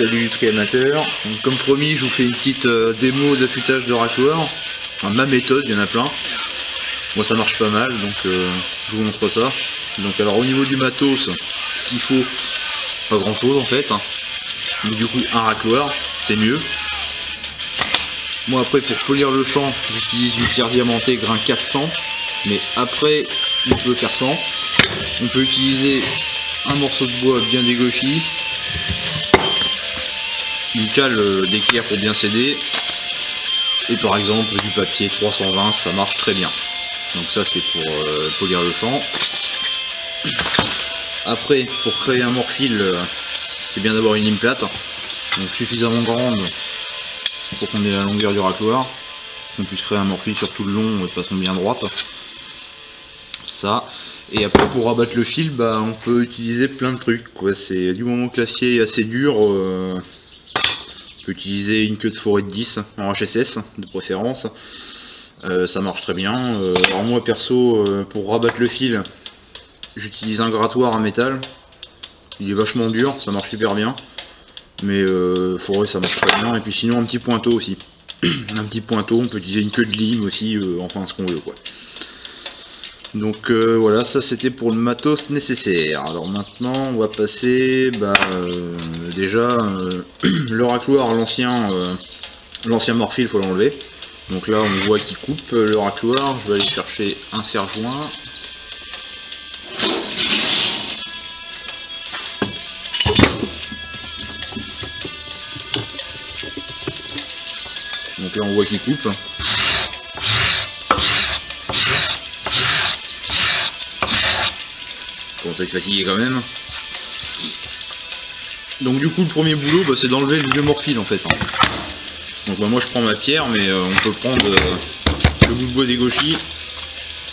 salut tri-amateur. Comme promis, je vous fais une petite démo d'affûtage de racloir. Enfin, ma méthode, il y en a plein. Moi ça marche pas mal, donc je vous montre ça. Donc alors au niveau du matos, ce qu'il faut, pas grand chose en fait. Donc du coup un racloir, c'est mieux. Moi après pour polir le champ, j'utilise une pierre diamantée grain 400. Mais après on peut faire 100. On peut utiliser un morceau de bois bien dégauchi, une cale d'équerre pour bien sceller, et par exemple du papier 320, ça marche très bien. Donc ça c'est pour polir le champ. Après pour créer un morphile, c'est bien d'avoir une lime plate, donc suffisamment grande pour qu'on ait la longueur du racloir, qu'on puisse créer un morphile sur tout le long de façon bien droite. Ça. Et après pour rabattre le fil, bah, on peut utiliser plein de trucs quoi. C'est du moment que l'acier est assez dur, on peut utiliser une queue de forêt de 10 en HSS de préférence. Ça marche très bien. Alors moi perso, pour rabattre le fil, j'utilise un grattoir à métal. Il est vachement dur, ça marche super bien. Mais forêt ça marche très bien. Et puis sinon un petit pointeau aussi. Un petit pointeau, on peut utiliser une queue de lime aussi, enfin ce qu'on veut quoi. Donc voilà, ça c'était pour le matos nécessaire. Alors maintenant on va passer déjà le racloir, l'ancien morphile, faut l'enlever. Donc là on voit qu'il coupe le racloir. Je vais aller chercher un serre-joint. Donc là on voit qu'il coupe. Bon, ça est fatigué quand même. Donc du coup le premier boulot c'est d'enlever le vieux morphile en fait. Donc moi je prends ma pierre, mais on peut prendre le bout de bois dégauchi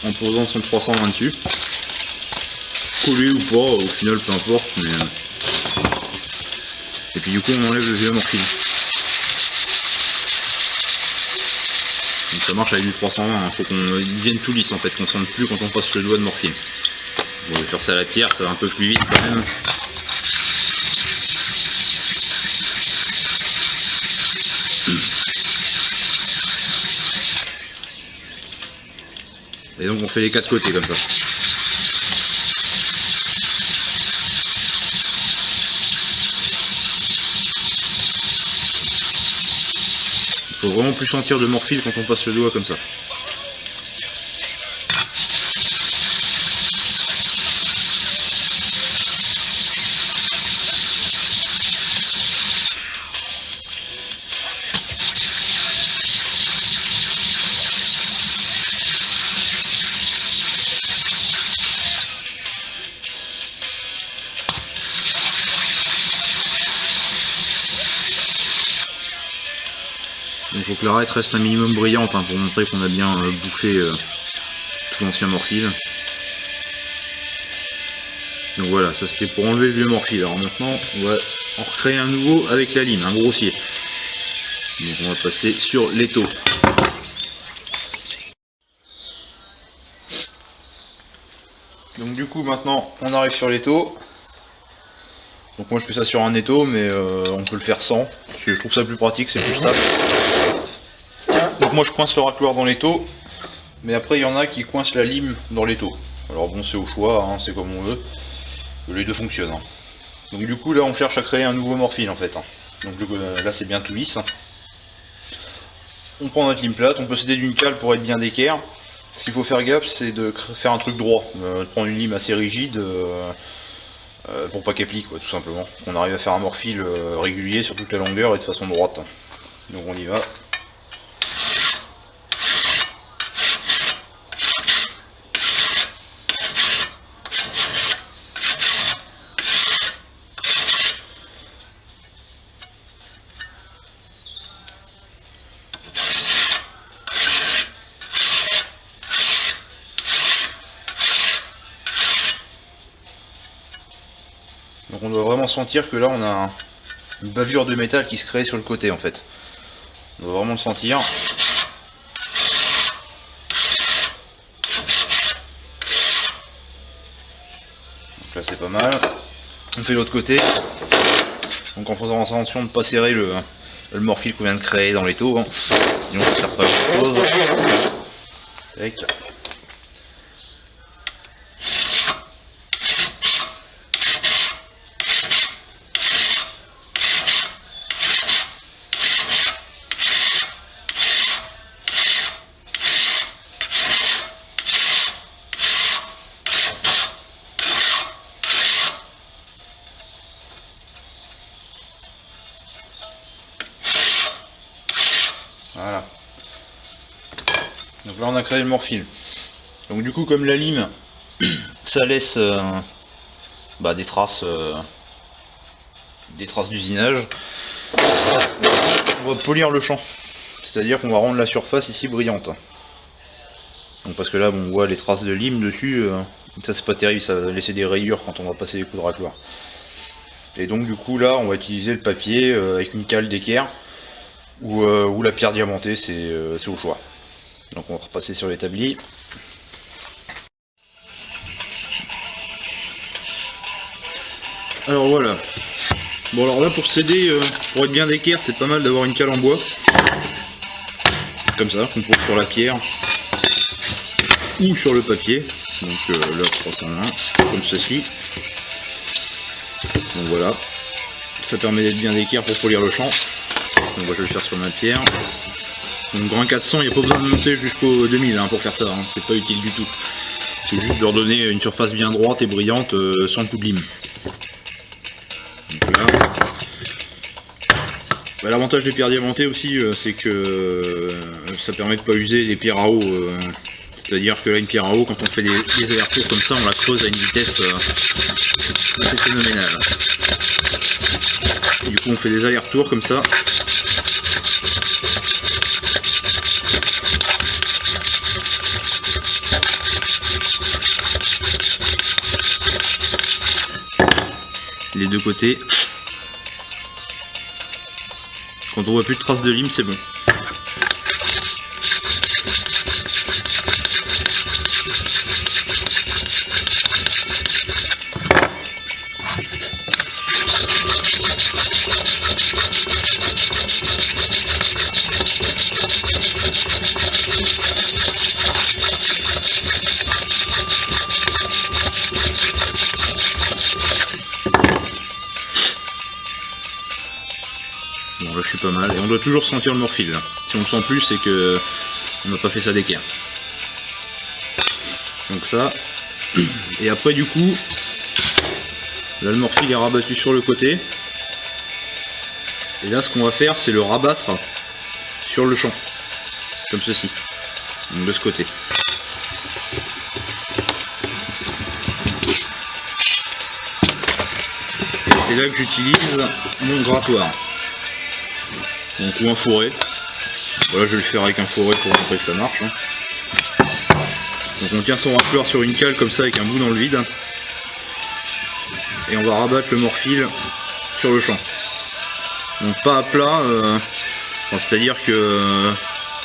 en posant son 320 dessus. Collé ou pas, au final peu importe, mais et puis du coup on enlève le vieux morphile. Donc ça marche avec du 320, faut qu'on vienne tout lisse en fait, qu'on sente plus quand on passe le doigt de morphile. Bon, je vais faire ça à la pierre, ça va un peu plus vite quand même. Et donc on fait les 4 côtés comme ça. Il faut vraiment plus sentir de morphile quand on passe le doigt comme ça. Il faut que l'arête reste un minimum brillante pour montrer qu'on a bien bouffé tout l'ancien morphile. Donc voilà, ça c'était pour enlever le vieux morphile. Alors maintenant on va en recréer un nouveau avec la lime, un grossier. Donc on va passer sur l'étau. Donc du coup maintenant on arrive sur l'étau. Donc moi je fais ça sur un étau, mais on peut le faire sans, parce que je trouve ça plus pratique, c'est plus stable. Donc moi je coince le racloir dans l'étau, mais après il y en a qui coincent la lime dans l'étau. Alors bon, c'est au choix, c'est comme on veut, les deux fonctionnent. Donc du coup là on cherche à créer un nouveau morphile en fait. Donc là c'est bien tout lisse. On prend notre lime plate, on peut s'aider d'une cale pour être bien d'équerre. Ce qu'il faut faire gaffe, c'est de faire un truc droit, de prendre une lime assez rigide, pour pas qu'elle plie quoi, tout simplement. On arrive à faire un morphile régulier sur toute la longueur et de façon droite. Donc on y va. Donc on doit vraiment sentir que là on a une bavure de métal qui se crée sur le côté en fait. On doit vraiment le sentir. Donc là c'est pas mal. On fait l'autre côté. Donc en faisant attention de ne pas serrer le morphile qu'on vient de créer dans l'étau, hein. Sinon ça ne sert pas à grand chose. Tac. Voilà. Donc là on a créé le morphile. Donc du coup comme la lime ça laisse des traces d'usinage, on va polir le champ. C'est-à-dire qu'on va rendre la surface ici brillante. Donc parce que là bon, on voit les traces de lime dessus, ça c'est pas terrible, ça va laisser des rayures quand on va passer les coups de racloir. Et donc du coup là on va utiliser le papier avec une cale d'équerre ou la pierre diamantée, c'est au choix. Donc on va repasser sur l'établi. Alors voilà. Bon alors là pour s'aider, pour être bien d'équerre, c'est pas mal d'avoir une cale en bois. Comme ça, qu'on pose sur la pierre ou sur le papier. Donc là 300 en 1, comme ceci. Donc voilà. Ça permet d'être bien d'équerre pour polir le champ. Donc je vais le faire sur ma pierre. Donc grain 400, il n'y a pas besoin de monter jusqu'au 2000 pour faire ça, hein. C'est pas utile du tout. C'est juste de leur donner une surface bien droite et brillante sans le coup de lime. Donc là. L'avantage des pierres diamantées aussi, c'est que ça permet de pas user les pierres à eau. C'est-à-dire que là, une pierre à eau, quand on fait des allers-retours comme ça, on la creuse à une vitesse assez phénoménale. Et du coup, on fait des allers-retours comme ça. Les deux côtés. Quand on voit plus de traces de lime, c'est bon. Bon là je suis pas mal, et on doit toujours sentir le morphile là. Si on le sent plus, c'est que on n'a pas fait ça d'équerre. Donc ça, et après du coup, là le morphile est rabattu sur le côté. Et là ce qu'on va faire, c'est le rabattre sur le champ, comme ceci, donc de ce côté. Et c'est là que j'utilise mon grattoir. Donc, ou un fourré. Voilà, je vais le faire avec un fourré pour montrer que ça marche. Donc on tient son racloir sur une cale comme ça avec un bout dans le vide. Et on va rabattre le morphile sur le champ. Donc pas à plat, c'est-à-dire que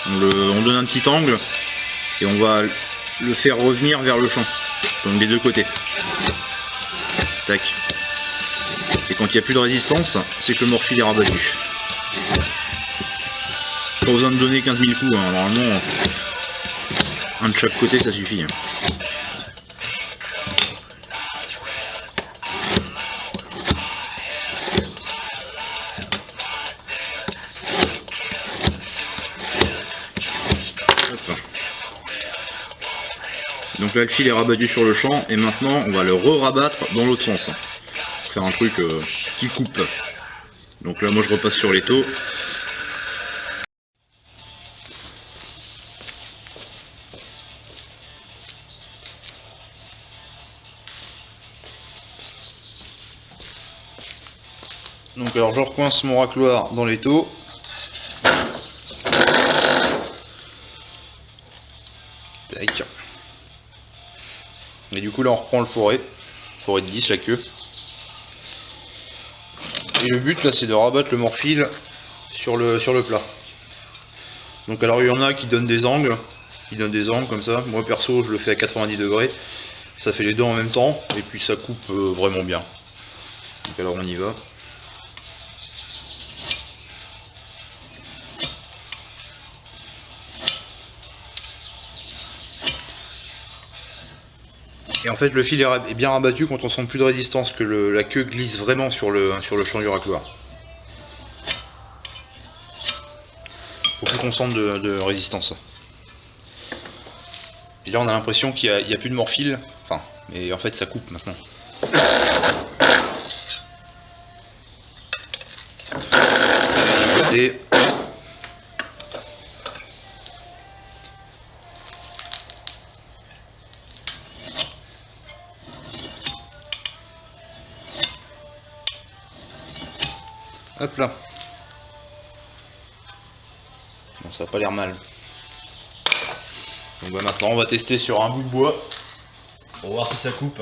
on donne un petit angle et on va le faire revenir vers le champ. Donc des deux côtés. Tac. Et quand il n'y a plus de résistance, c'est que le morphile est rabattu. Pas besoin de donner 15 000 coups, hein. Normalement un de chaque côté ça suffit. Donc là le fil est rabattu sur le champ et maintenant on va le re-rabattre dans l'autre sens. Pour faire un truc qui coupe. Donc là moi je repasse sur l'étau. Donc alors je recoince mon racloir dans l'étau. Tac. Et du coup là on reprend le fourré de 10, la queue. Et le but là c'est de rabattre le morphile sur le plat. Donc alors il y en a qui donnent des angles, comme ça. Moi perso je le fais à 90 degrés. Ça fait les deux en même temps et puis ça coupe vraiment bien. Donc alors on y va. Et en fait le fil est bien rabattu quand on sent plus de résistance, que la queue glisse vraiment sur le champ du racloir. Faut plus qu'on sente de résistance. Et là on a l'impression qu'il n'y a plus de morphile, enfin, mais en fait ça coupe maintenant. Côté. Hop là. Bon, ça n'a pas l'air mal. Donc bah maintenant on va tester sur un bout de bois pour voir si ça coupe.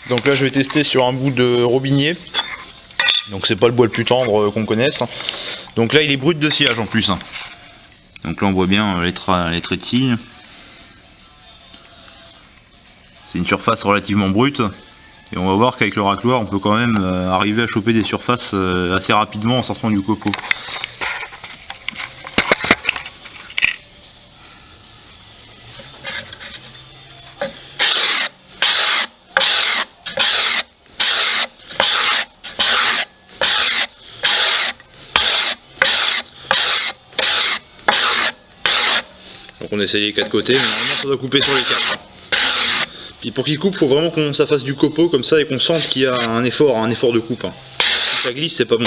Donc là je vais tester sur un bout de robinier. Donc c'est pas le bois le plus tendre qu'on connaisse. Donc là il est brut de sciage en plus. Donc là on voit bien les traits de scie. C'est une surface relativement brute. Et on va voir qu'avec le racloir on peut quand même arriver à choper des surfaces assez rapidement en sortant du copeau. Donc on essaye les 4 côtés, mais normalement ça doit couper sur les 4. Puis pour qu'il coupe, il faut vraiment qu'on ça fasse du copeau comme ça et qu'on sente qu'il y a un effort de coupe. Si ça glisse, c'est pas bon.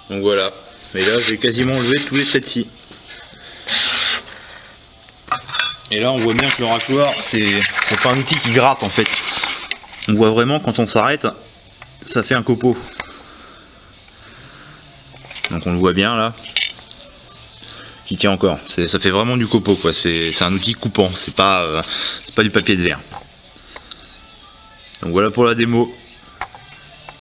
Donc voilà. Mais là j'ai quasiment enlevé tous les traits de scie. Et là on voit bien que le racloir c'est pas un outil qui gratte en fait. On voit vraiment quand on s'arrête, ça fait un copeau. Donc on le voit bien là. Qui tient encore. Ça fait vraiment du copeau quoi. C'est un outil coupant, c'est pas du papier de verre. Donc voilà pour la démo.